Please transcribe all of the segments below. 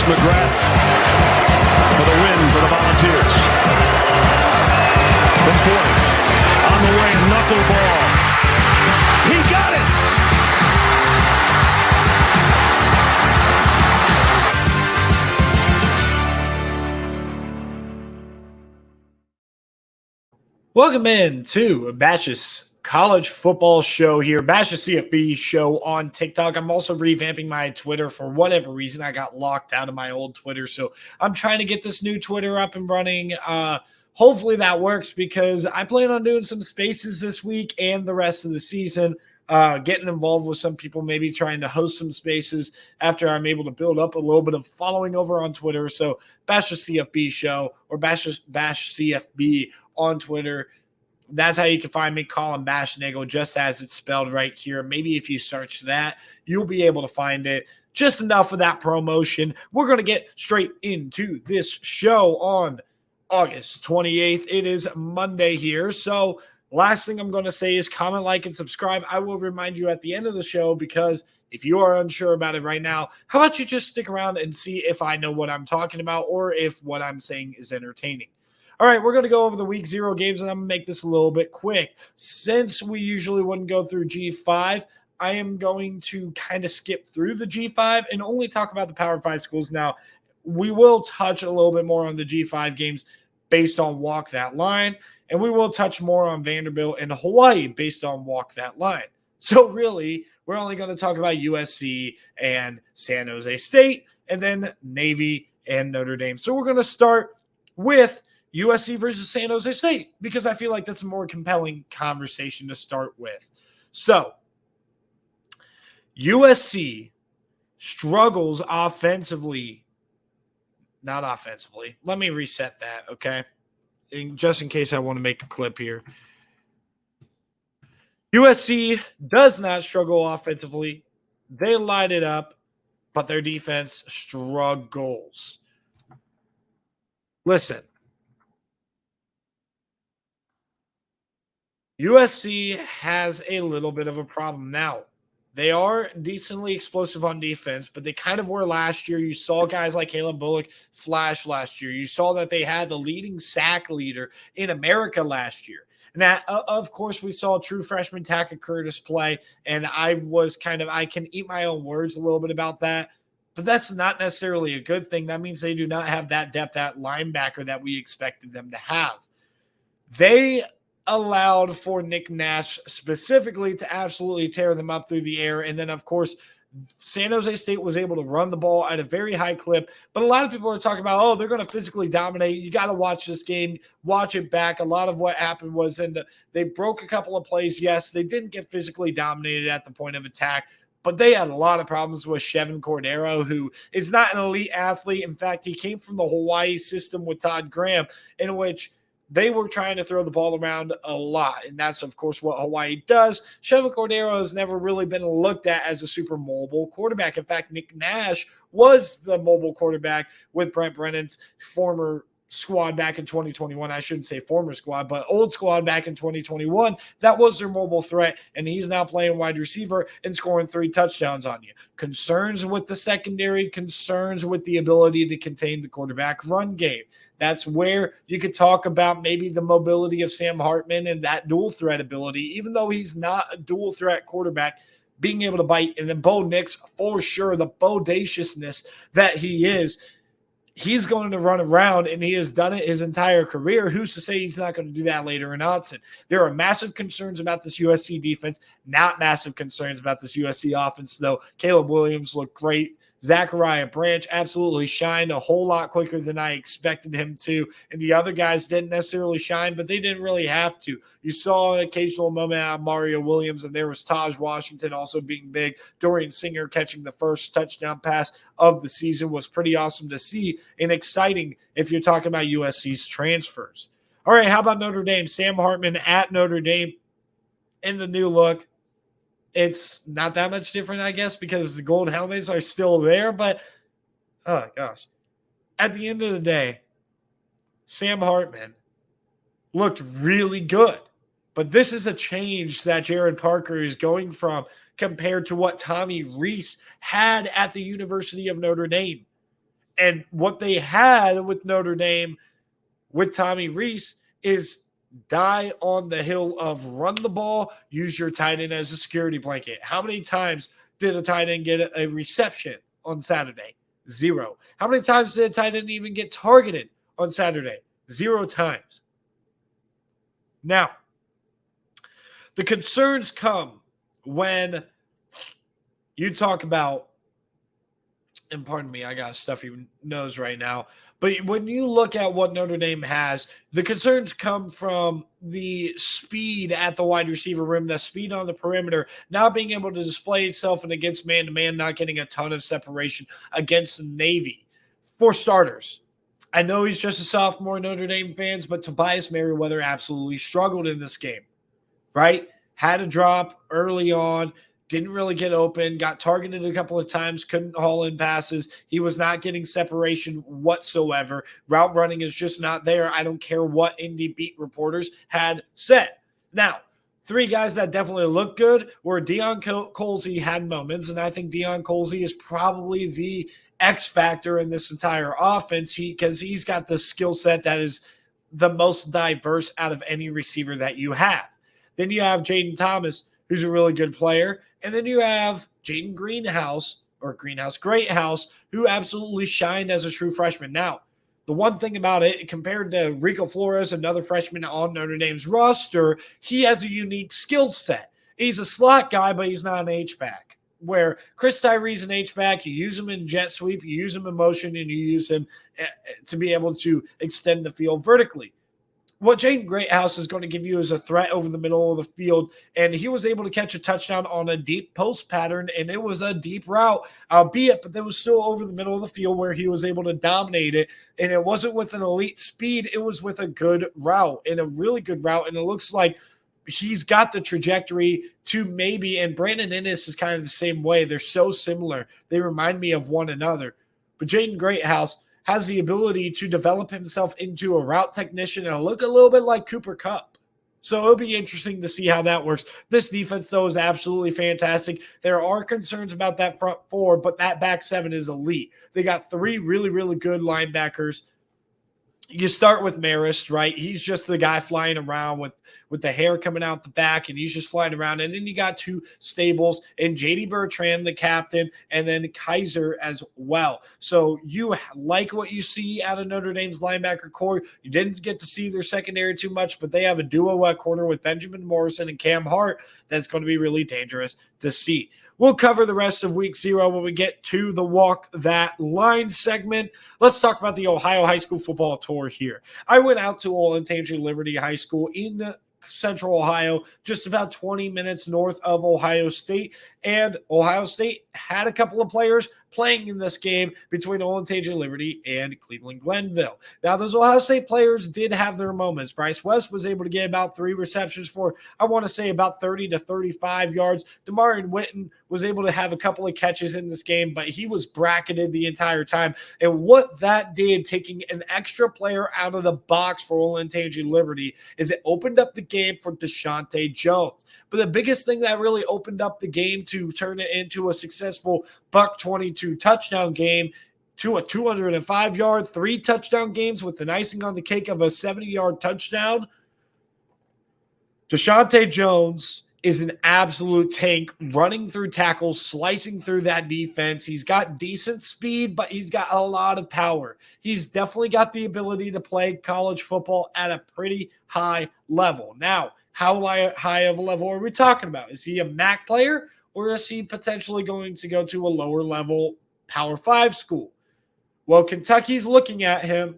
McGrath for the win for the Volunteers. From 40. On the way, knuckleball. He got it! Welcome in to Bash's college football show here, Bash's CFB show on TikTok. I'm also revamping my Twitter for whatever reason. I got locked out of my old Twitter, so I'm trying to get this new Twitter up and running. Hopefully that works because I plan on doing some spaces this week and the rest of the season, getting involved with some people, maybe trying to host some spaces after I'm able to build up a little bit of following over on Twitter. So Bash's CFB show or Bash CFB on Twitter. That's how you can find me, Colin Bashnagel, just as it's spelled right here. Maybe if you search that, you'll be able to find it. Just enough of that promotion. We're going to get straight into this show on August 28th. It is Monday here. So last thing I'm going to say is comment, like, and subscribe. I will remind you at the end of the show because if you are unsure about it right now, how about you just stick around and see if I know what I'm talking about or if what I'm saying is entertaining. All right, we're going to go over the week 0 games, and I'm going to make this a little bit quick. Since we usually wouldn't go through G5, I am going to kind of skip through the G5 and only talk about the Power 5 schools. Now, we will touch a little bit more on the G5 games based on Walk That Line, and we will touch more on Vanderbilt and Hawaii based on Walk That Line. So really, we're only going to talk about USC and San Jose State, and then Navy and Notre Dame. So we're going to start with USC versus San Jose State, because I feel like that's a more compelling conversation to start with. So, USC struggles offensively. Not offensively. Let me reset that, okay? Just in case I want to make a clip here. USC does not struggle offensively. They light it up, but their defense struggles. Listen. USC has a little bit of a problem now. They are decently explosive on defense, but they kind of were last year. You saw guys like Caleb Bullock flash last year. You saw that they had the leading sack leader in America last year. Now, of course, we saw true freshman Taka Curtis play, and I can eat my own words a little bit about that, but that's not necessarily a good thing. That means they do not have that depth at linebacker that we expected them to have. They allowed for Nick Nash specifically to absolutely tear them up through the air. And then, of course, San Jose State was able to run the ball at a very high clip. But a lot of people are talking about, oh, they're going to physically dominate. You got to watch this game, watch it back. A lot of what happened was they broke a couple of plays. Yes, they didn't get physically dominated at the point of attack, but they had a lot of problems with Chevin Cordero, who is not an elite athlete. In fact, he came from the Hawaii system with Todd Graham, in which they were trying to throw the ball around a lot, and that's, of course, what Hawaii does. Chevin Cordero has never really been looked at as a super mobile quarterback. In fact, Nick Nash was the mobile quarterback with Brent Brennan's former squad back in 2021. I shouldn't say former squad, but old squad back in 2021. That was their mobile threat, and he's now playing wide receiver and scoring 3 touchdowns on you. Concerns with the secondary, concerns with the ability to contain the quarterback run game. That's where you could talk about maybe the mobility of Sam Hartman and that dual threat ability, even though he's not a dual threat quarterback, being able to bite. And then Bo Nix, for sure, the bodaciousness that he is, he's going to run around, and he has done it his entire career. Who's to say he's not going to do that later in Autzen? There are massive concerns about this USC defense, not massive concerns about this USC offense, though. Caleb Williams looked great. Zachariah Branch absolutely shined a whole lot quicker than I expected him to. And the other guys didn't necessarily shine, but they didn't really have to. You saw an occasional moment out of Mario Williams, and there was Taj Washington also being big. Dorian Singer catching the first touchdown pass of the season was pretty awesome to see and exciting if you're talking about USC's transfers. All right, how about Notre Dame? Sam Hartman at Notre Dame in the new look. It's not that much different, I guess, because the gold helmets are still there. But, oh, gosh. At the end of the day, Sam Hartman looked really good. But this is a change that Jared Parker is going from compared to what Tommy Rees had at the University of Notre Dame. And what they had with Notre Dame, with Tommy Rees, is die on the hill of run the ball, use your tight end as a security blanket. How many times did a tight end get a reception on Saturday? 0. How many times did a tight end even get targeted on Saturday? 0 times. Now, the concerns come when you talk about, and pardon me, I got a stuffy nose right now, but when you look at what Notre Dame has, the concerns come from the speed at the wide receiver room, the speed on the perimeter, not being able to display itself and against man-to-man, not getting a ton of separation against the Navy. For starters, I know he's just a sophomore, Notre Dame fans, but Tobias Merriweather absolutely struggled in this game, right? Had a drop early on, didn't really get open, got targeted a couple of times, couldn't haul in passes. He was not getting separation whatsoever. Route running is just not there. I don't care what Indy beat reporters had said. Now, 3 guys that definitely looked good were Deion Colzie had moments, and I think Deion Colzie is probably the X factor in this entire offense because he's got the skill set that is the most diverse out of any receiver that you have. Then you have Jaden Thomas, who's a really good player. And then you have Jaden Greathouse, who absolutely shined as a true freshman. Now, the one thing about it, compared to Rico Flores, another freshman on Notre Dame's roster, he has a unique skill set. He's a slot guy, but he's not an H-back. Where Chris Tyree's an H-back, you use him in jet sweep, you use him in motion, and you use him to be able to extend the field vertically. What Jaden Greathouse is going to give you is a threat over the middle of the field, and he was able to catch a touchdown on a deep post pattern, and it was a deep route, albeit, but it was still over the middle of the field where he was able to dominate it, and it wasn't with an elite speed, it was with a good route, and a really good route, and it looks like he's got the trajectory to maybe, and Brandon Inniss is kind of the same way. They're so similar. They remind me of one another. But Jaden Greathouse has the ability to develop himself into a route technician and look a little bit like Cooper Kupp. So it'll be interesting to see how that works. This defense, though, is absolutely fantastic. There are concerns about that front 4, but that back 7 is elite. They got 3 really, really good linebackers. You start with Marist, right? He's just the guy flying around with the hair coming out the back, and he's just flying around. And then you got 2 stables, and J.D. Bertrand, the captain, and then Kaiser as well. So you like what you see out of Notre Dame's linebacker core. You didn't get to see their secondary too much, but they have a duo at corner with Benjamin Morrison and Cam Hart that's going to be really dangerous to see. We'll cover the rest of week 0 when we get to the Walk That Line segment. Let's talk about the Ohio High School football tour here. I went out to Olentangy Liberty High School in Central Ohio, just about 20 minutes north of Ohio State, and Ohio State had a couple of players playing in this game between Olentangy Liberty and Cleveland Glenville. Now, those Ohio State players did have their moments. Bryce West was able to get about 3 receptions for, I want to say, about 30 to 35 yards. Demarion Witten was able to have a couple of catches in this game, but he was bracketed the entire time. And what that did, taking an extra player out of the box for Olentangy Liberty, is it opened up the game for Deshaunte Jones. But the biggest thing that really opened up the game to turn it into a successful $122 touchdown game to a 205-yard, 3 touchdown games with an icing on the cake of a 70-yard touchdown. Deshaunte Jones is an absolute tank, running through tackles, slicing through that defense. He's got decent speed, but he's got a lot of power. He's definitely got the ability to play college football at a pretty high level. Now, how high of a level are we talking about? Is he a MAC player, or is he potentially going to go to a lower level Power 5 school? Well, Kentucky's looking at him,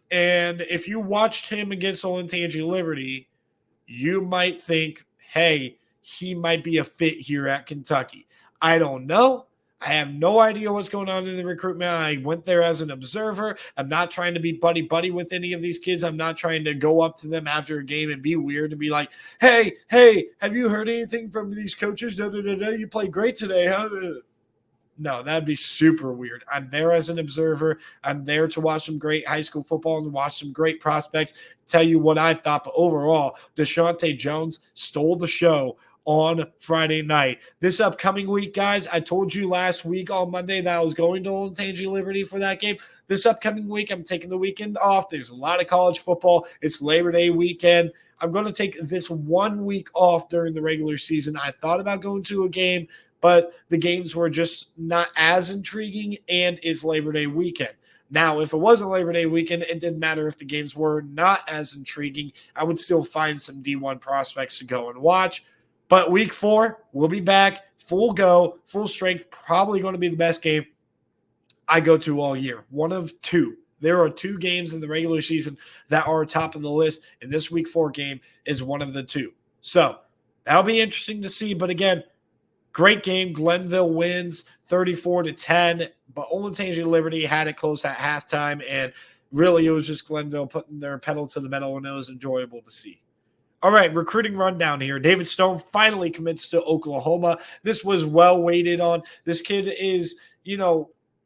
and if you watched him against Olentangy Liberty, you might think, hey, he might be a fit here at Kentucky. I don't know. I have no idea what's going on in the recruitment. I went there as an observer. I'm not trying to be buddy-buddy with any of these kids. I'm not trying to go up to them after a game and be weird and be like, hey, have you heard anything from these coaches? You played great today, huh? No, that'd be super weird. I'm there as an observer. I'm there to watch some great high school football and watch some great prospects, tell you what I thought. But overall, Deshaunte Jones stole the show on Friday night. This upcoming week, guys, I told you last week on Monday that I was going to Olentangy Liberty for that game. This upcoming week, I'm taking the weekend off. There's a lot of college football. It's Labor Day weekend. I'm going to take this 1 week off during the regular season. I thought about going to a game, but the games were just not as intriguing, and it's Labor Day weekend. Now, if it wasn't Labor Day weekend, it didn't matter if the games were not as intriguing. I would still find some D1 prospects to go and watch. But week 4, we'll be back, full go, full strength, probably going to be the best game I go to all year. One of 2. There are 2 games in the regular season that are top of the list, and this week 4 game is one of the 2. So that'll be interesting to see. But again, great game. Glenville wins 34-10, but Olentangy Liberty had it close at halftime, and really it was just Glenville putting their pedal to the metal, and it was enjoyable to see. All right, recruiting rundown here. David Stone finally commits to Oklahoma. This was well waited on. This kid is,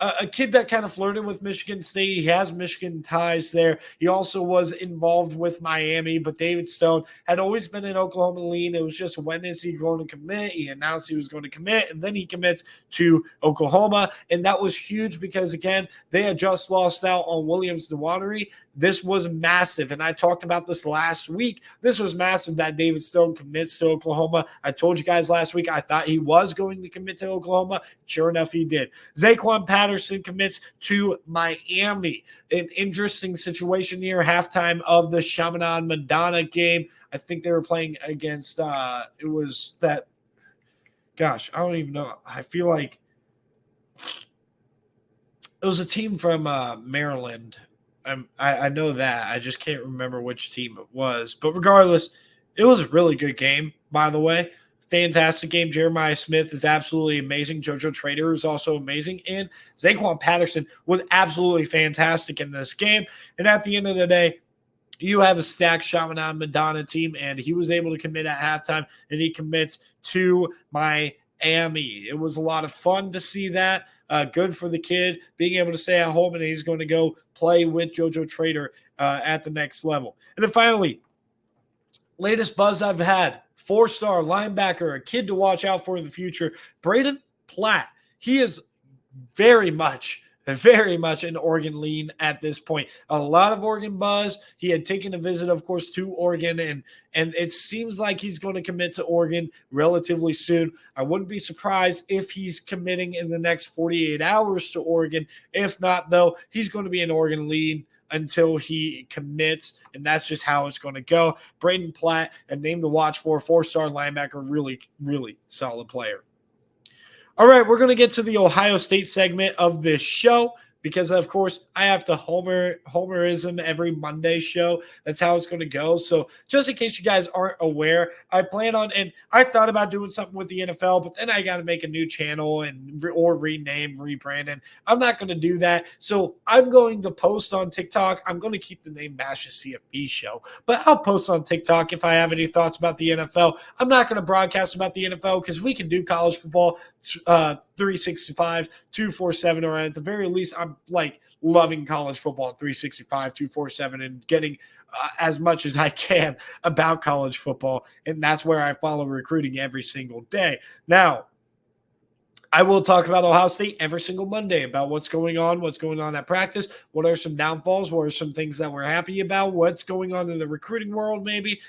a kid that kind of flirted with Michigan State. He has Michigan ties there. He also was involved with Miami, but David Stone had always been an Oklahoma lean. It was just, when is he going to commit? He announced he was going to commit, and then he commits to Oklahoma, and that was huge because, again, they had just lost out on Williams-Nwaneri. This was massive, and I talked about this last week. This was massive that David Stone commits to Oklahoma. I told you guys last week I thought he was going to commit to Oklahoma. Sure enough, he did. Zaquan Patterson commits to Miami. An interesting situation here, halftime of the Chaminade-Madonna game. I think they were playing against I don't even know. I feel like it was a team from Maryland. I know that. I just can't remember which team it was. But regardless, it was a really good game, by the way. Fantastic game. Jeremiah Smith is absolutely amazing. JoJo Trader is also amazing. And Zaquan Patterson was absolutely fantastic in this game. And at the end of the day, you have a stacked Chaminade-Madonna team, and he was able to commit at halftime, and he commits to Miami. It was a lot of fun to see that. Good for the kid being able to stay at home, and he's going to go play with JoJo Trader at the next level. And then finally, latest buzz I've had, 4-star linebacker, a kid to watch out for in the future, Braden Platt. He is very much an Oregon lean at this point. A lot of Oregon buzz. He had taken a visit, of course, to Oregon, and it seems like he's going to commit to Oregon relatively soon. I wouldn't be surprised if he's committing in the next 48 hours to Oregon. If not, though, he's going to be an Oregon lean until he commits, and that's just how it's going to go. Braden Platt, a name to watch for, 4-star linebacker, really, really solid player. All right, we're going to get to the Ohio State segment of this show because, of course, I have to homerism every Monday show. That's how it's going to go. So just in case you guys aren't aware, I plan on, and I thought about doing something with the NFL, but then I got to make a new channel or rename, rebrand, and I'm not going to do that. So I'm going to post on TikTok. I'm going to keep the name Bash CFB Show, but I'll post on TikTok if I have any thoughts about the NFL. I'm not going to broadcast about the NFL because we can do college football 365, 247, or at the very least, I'm like loving college football 365, 247, and getting as much as I can about college football. And that's where I follow recruiting every single day. Now, I will talk about Ohio State every single Monday about what's going on at practice, what are some downfalls, what are some things that we're happy about, what's going on in the recruiting world maybe.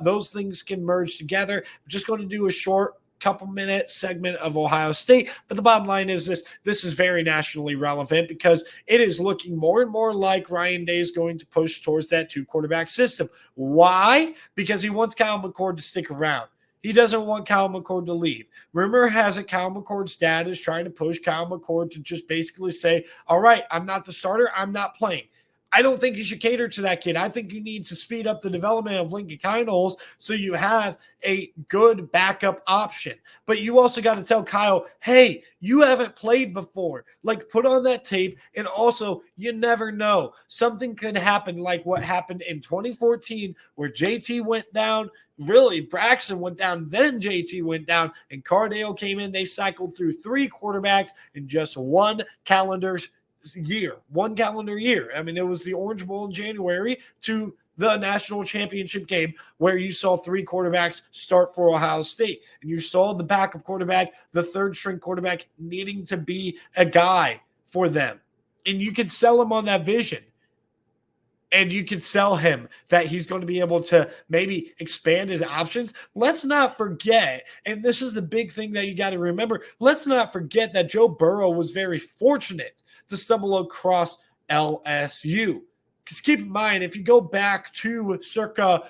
Those things can merge together. I'm just going to do a short couple-minute segment of Ohio State, but the bottom line is this is very nationally relevant because it is looking more and more like Ryan Day is going to push towards that 2-quarterback system. Why? Because he wants Kyle McCord to stick around. He doesn't want Kyle McCord to leave. Rumor has it Kyle McCord's dad is trying to push Kyle McCord to just basically say, all right, I'm not the starter, I'm not playing. I don't think you should cater to that kid. I think you need to speed up the development of Lincoln Kienholz so you have a good backup option. But you also got to tell Kyle, hey, you haven't played before. Like, put on that tape. And also, you never know. Something could happen like what happened in 2014 where JT went down. Really, Braxton went down, then JT went down, and Cardale came in. They cycled through 3 quarterbacks in just one calendar year. I mean, it was the Orange Bowl in January to the national championship game where you saw 3 quarterbacks start for Ohio State, and you saw the backup quarterback, the third string quarterback, needing to be a guy for them. And you could sell him on that vision. And you can sell him that he's going to be able to maybe expand his options. Let's not forget, and this is the big thing that you got to remember, let's not forget that Joe Burrow was very fortunate to stumble across LSU. Because keep in mind, if you go back to circa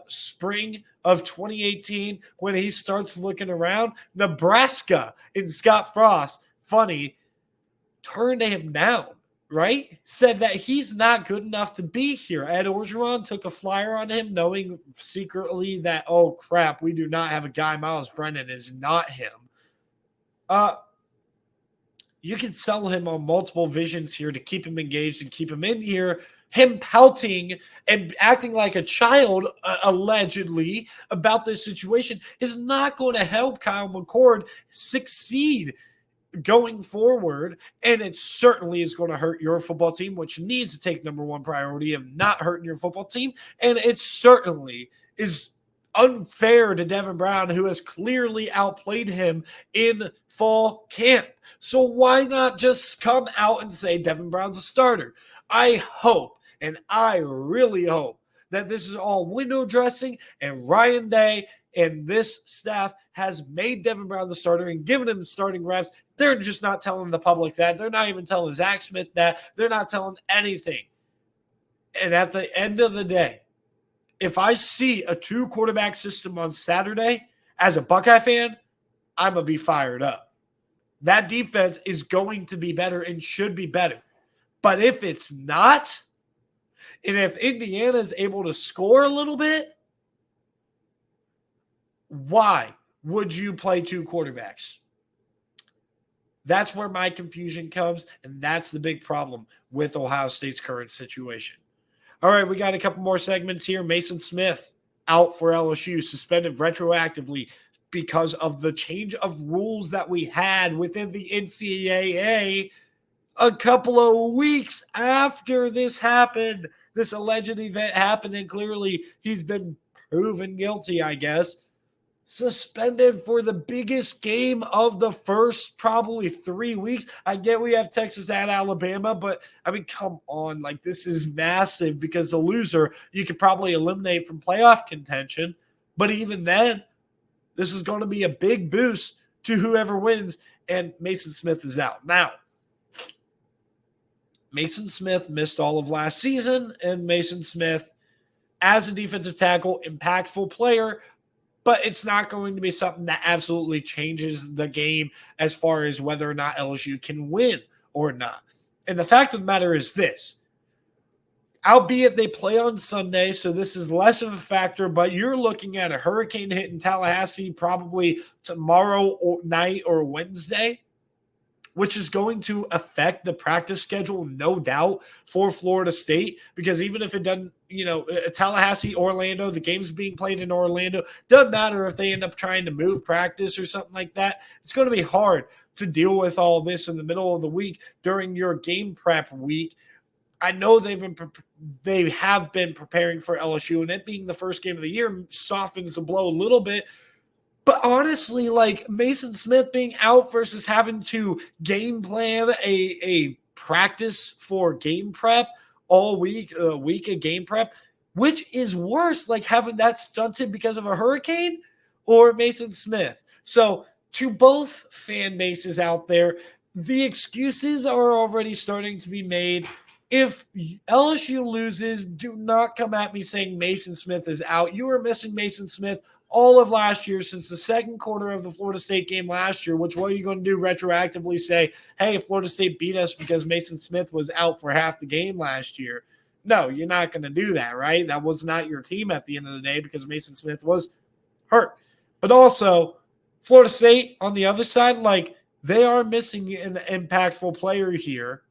spring of 2018, when he starts looking around, Nebraska and Scott Frost, funny, turned him down. Right? Said that he's not good enough to be here. Ed Orgeron took a flyer on him, knowing secretly that, oh, crap, we do not have a guy. Miles Brennan is not him. You can sell him on multiple visions here to keep him engaged and keep him in here. Him pouting and acting like a child, allegedly, about this situation is not going to help Kyle McCord succeed going forward, and it certainly is going to hurt your football team, which needs to take number one priority of not hurting your football team. And it certainly is unfair to Devin Brown, who has clearly outplayed him in fall camp. So why not just come out and say Devin Brown's a starter? I hope, and I really hope, that this is all window dressing and Ryan Day and this staff has made Devin Brown the starter and given him starting reps. They're just not telling the public that. They're not even telling Zach Smith that. They're not telling anything. And at the end of the day, if I see a 2-quarterback system on Saturday as a Buckeye fan, I'm going to be fired up. That defense is going to be better and should be better. But if it's not, and if Indiana is able to score a little bit, why would you play 2 quarterbacks? That's where my confusion comes, and that's the big problem with Ohio State's current situation. All right, we got a couple more segments here. Mason Smith out for LSU, suspended retroactively because of the change of rules that we had within the NCAA a couple of weeks after this happened. This alleged event happened, and clearly he's been proven guilty, I guess. Suspended for the biggest game of the first probably 3 weeks. I get we have Texas at Alabama, but I mean, come on. Like, this is massive because the loser you could probably eliminate from playoff contention. But even then, this is going to be a big boost to whoever wins, and Mason Smith is out. Now, Mason Smith missed all of last season, and Mason Smith, as a defensive tackle, impactful player, but it's not going to be something that absolutely changes the game as far as whether or not LSU can win or not. And the fact of the matter is this. Albeit they play on Sunday, so this is less of a factor, but you're looking at a hurricane hit in Tallahassee probably tomorrow night or Wednesday, which is going to affect the practice schedule, no doubt, for Florida State, because even if it doesn't, Tallahassee, Orlando, the game's being played in Orlando, doesn't matter if they end up trying to move practice or something like that. It's going to be hard to deal with all this in the middle of the week during your game prep week. I know they have been preparing for LSU, and it being the first game of the year softens the blow a little bit. But honestly, like Mason Smith being out versus having to game plan a practice for game prep all week, a week of game prep, which is worse, like having that stunted because of a hurricane or Mason Smith? So to both fan bases out there, the excuses are already starting to be made. If LSU loses, do not come at me saying Mason Smith is out. You were missing Mason Smith all of last year, since the second quarter of the Florida State game last year, which what are you going to do, retroactively say, hey, Florida State beat us because Mason Smith was out for half the game last year? No, you're not going to do that, right? That was not your team at the end of the day because Mason Smith was hurt. But also, Florida State, on the other side, like, they are missing an impactful player here.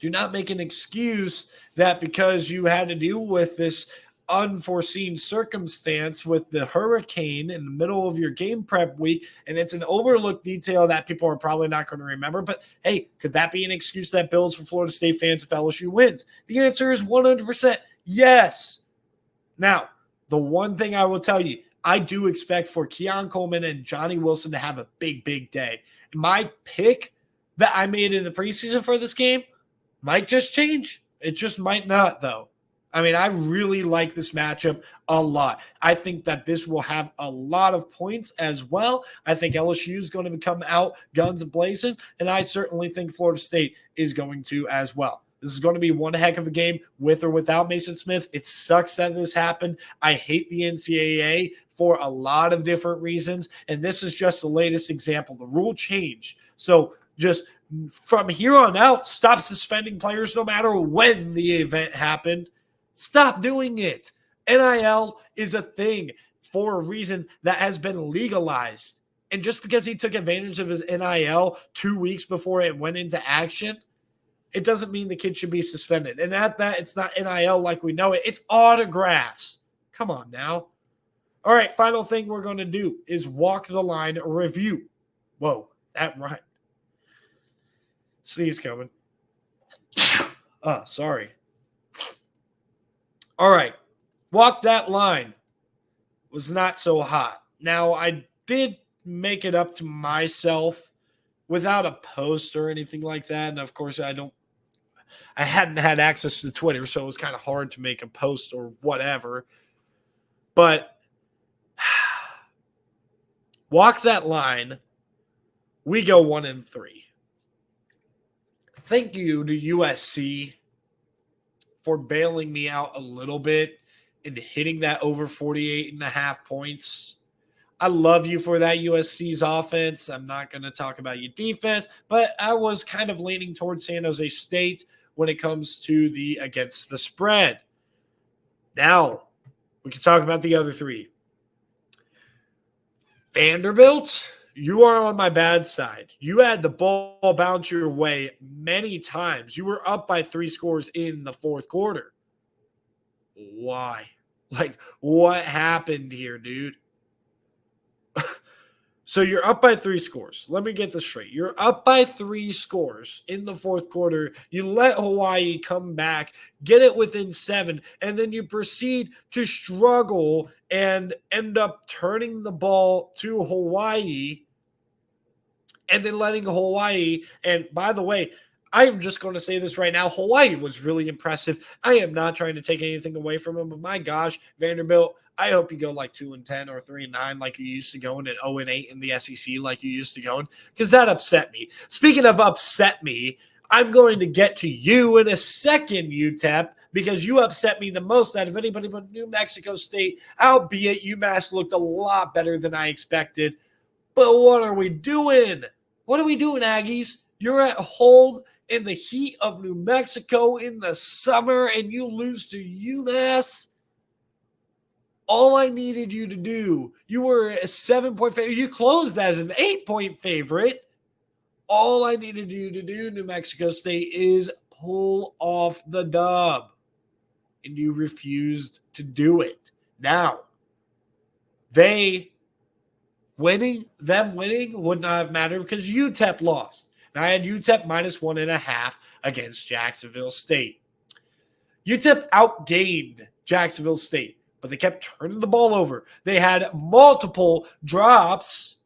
Do not make an excuse that because you had to deal with this unforeseen circumstance with the hurricane in the middle of your game prep week, and it's an overlooked detail that people are probably not going to remember. But hey, could that be an excuse that builds for Florida State fans if LSU wins? The answer is 100% Yes. Now, the one thing I will tell you, I do expect for Keon Coleman and Johnny Wilson to have a big, big day. My pick that I made in the preseason for this game might just change. It just might not, though. I mean, I really like this matchup a lot. I think that this will have a lot of points as well. I think LSU is going to come out guns blazing, and I certainly think Florida State is going to as well. This is going to be one heck of a game with or without Mason Smith. It sucks that this happened. I hate the NCAA for a lot of different reasons, and this is just the latest example. The rule changed. So just from here on out, stop suspending players no matter when the event happened. Stop doing it. NIL is a thing for a reason that has been legalized. And just because he took advantage of his NIL 2 weeks before it went into action, it doesn't mean the kid should be suspended. And at that, it's not NIL like we know it. It's autographs. Come on now. All right, final thing we're going to do is walk the line review. Whoa, that rhymed. Sneeze coming. Sorry. All right. Walk that line was not so hot. Now, I did make it up to myself without a post or anything like that. And of course, I hadn't had access to Twitter, so it was kind of hard to make a post or whatever. But walk that line. We go 1-3. Thank you to USC for bailing me out a little bit and hitting that over 48.5 points. I love you for that, USC's offense. I'm not going to talk about your defense, but I was kind of leaning towards San Jose State when it comes to the against the spread. Now, we can talk about the other three. Vanderbilt, you are on my bad side. You had the ball bounce your way many times. You were up by 3 scores in the fourth quarter. Why? Like, what happened here, dude? So you're up by 3 scores. Let me get this straight. You're up by 3 scores in the fourth quarter. You let Hawaii come back, get it within 7, and then you proceed to struggle and end up turning the ball to Hawaii and then letting Hawaii. And by the way, I'm just going to say this right now. Hawaii was really impressive. I am not trying to take anything away from them, but my gosh, Vanderbilt, I hope you go like 2-10 or 3-9 like you used to going, and 0-8 in the SEC like you used to going, because that upset me. Speaking of upset me, I'm going to get to you in a second, UTEP, because you upset me the most out of anybody but New Mexico State, albeit UMass looked a lot better than I expected. But what are we doing? What are we doing, Aggies? You're at home in the heat of New Mexico in the summer, and you lose to UMass. All I needed you to do, you were a 7-point favorite. You closed as an 8-point favorite. All I needed you to do, New Mexico State, is pull off the dub. And you refused to do it. Now, them winning would not have mattered because UTEP lost. And I had UTEP minus 1.5 against Jacksonville State. UTEP outgained Jacksonville State, but they kept turning the ball over. They had multiple drops,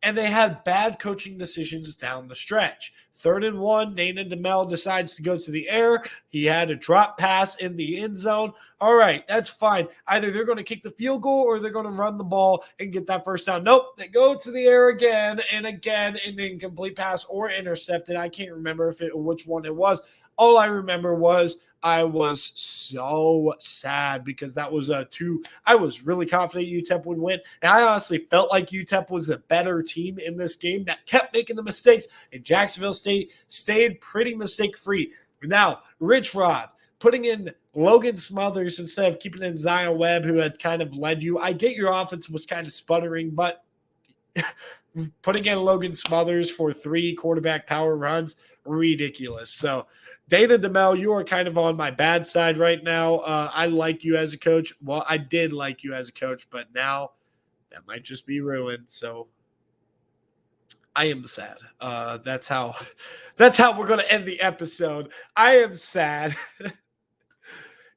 and they had bad coaching decisions down the stretch. 3rd and 1, Nana DeMel decides to go to the air. He had a drop pass in the end zone. All right, that's fine. Either they're going to kick the field goal or they're going to run the ball and get that first down. Nope, they go to the air again and again, and then complete pass or intercepted. I can't remember which one it was. All I remember was I was so sad because that was I was really confident UTEP would win. And I honestly felt like UTEP was a better team in this game that kept making the mistakes, and Jacksonville State stayed pretty mistake-free. Now, Rich Rod putting in Logan Smothers instead of keeping in Zion Webb, who had kind of led you. I get your offense was kind of sputtering, but putting in Logan Smothers for 3 quarterback power runs, ridiculous. So, Dana DeMel, you are kind of on my bad side right now. I like you as a coach. Well, I did like you as a coach, but now that might just be ruined. So I am sad. That's how we're going to end the episode. I am sad.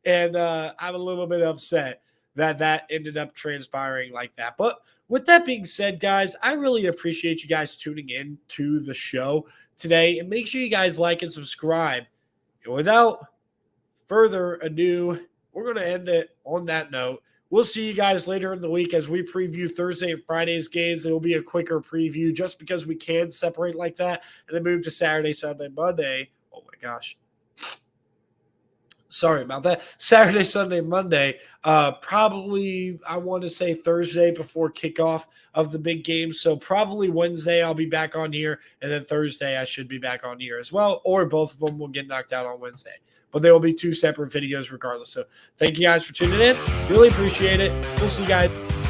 And I'm a little bit upset that ended up transpiring like that. But with that being said, guys, I really appreciate you guys tuning in to the show today. And make sure you guys like and subscribe. And without further ado, we're going to end it on that note. We'll see you guys later in the week as we preview Thursday and Friday's games. It will be a quicker preview just because we can separate like that and then move to Saturday, Sunday, Monday. Oh my gosh. Sorry about that. Saturday, Sunday, Monday. Probably, I want to say Thursday before kickoff of the big game. So probably Wednesday I'll be back on here. And then Thursday I should be back on here as well. Or both of them will get knocked out on Wednesday. But there will be 2 separate videos regardless. So thank you guys for tuning in. Really appreciate it. We'll see you guys.